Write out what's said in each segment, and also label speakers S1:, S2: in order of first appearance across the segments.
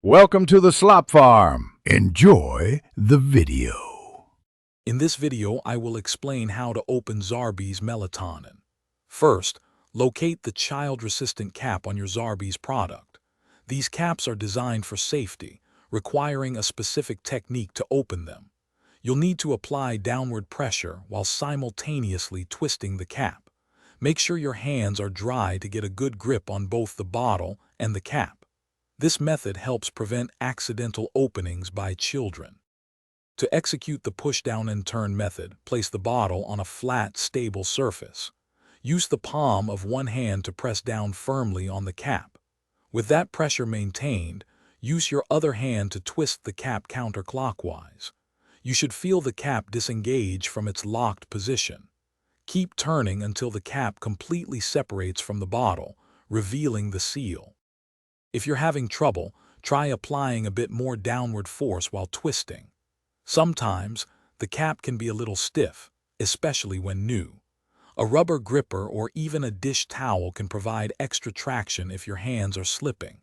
S1: Welcome to the Slop Farm. Enjoy the video.
S2: In this video, I will explain how to open Zarbee's Melatonin. First, locate the child-resistant cap on your Zarbee's product. These caps are designed for safety, requiring a specific technique to open them. You'll need to apply downward pressure while simultaneously twisting the cap. Make sure your hands are dry to get a good grip on both the bottle and the cap. This method helps prevent accidental openings by children. To execute the push-down and turn method, place the bottle on a flat, stable surface. Use the palm of one hand to press down firmly on the cap. With that pressure maintained, use your other hand to twist the cap counterclockwise. You should feel the cap disengage from its locked position. Keep turning until the cap completely separates from the bottle, revealing the seal. If you're having trouble, try applying a bit more downward force while twisting. Sometimes, the cap can be a little stiff, especially when new. A rubber gripper or even a dish towel can provide extra traction if your hands are slipping.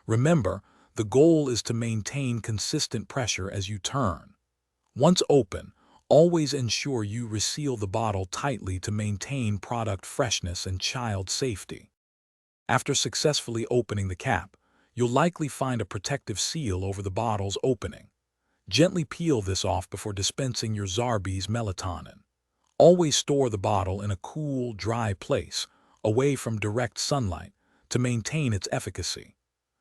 S2: Remember, the goal is to maintain consistent pressure as you turn. Once open, always ensure you reseal the bottle tightly to maintain product freshness and child safety. After successfully opening the cap, you'll likely find a protective seal over the bottle's opening. Gently peel this off before dispensing your Zarbee's Melatonin. Always store the bottle in a cool, dry place, away from direct sunlight, to maintain its efficacy.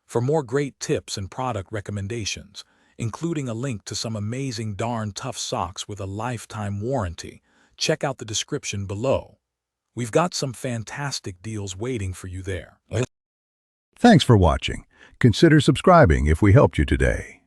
S2: For more great tips and product recommendations, including a link to some amazing darn tough socks with a lifetime warranty, check out the description below. We've got some fantastic deals waiting for you there.
S1: Thanks for watching. Consider subscribing if we helped you today.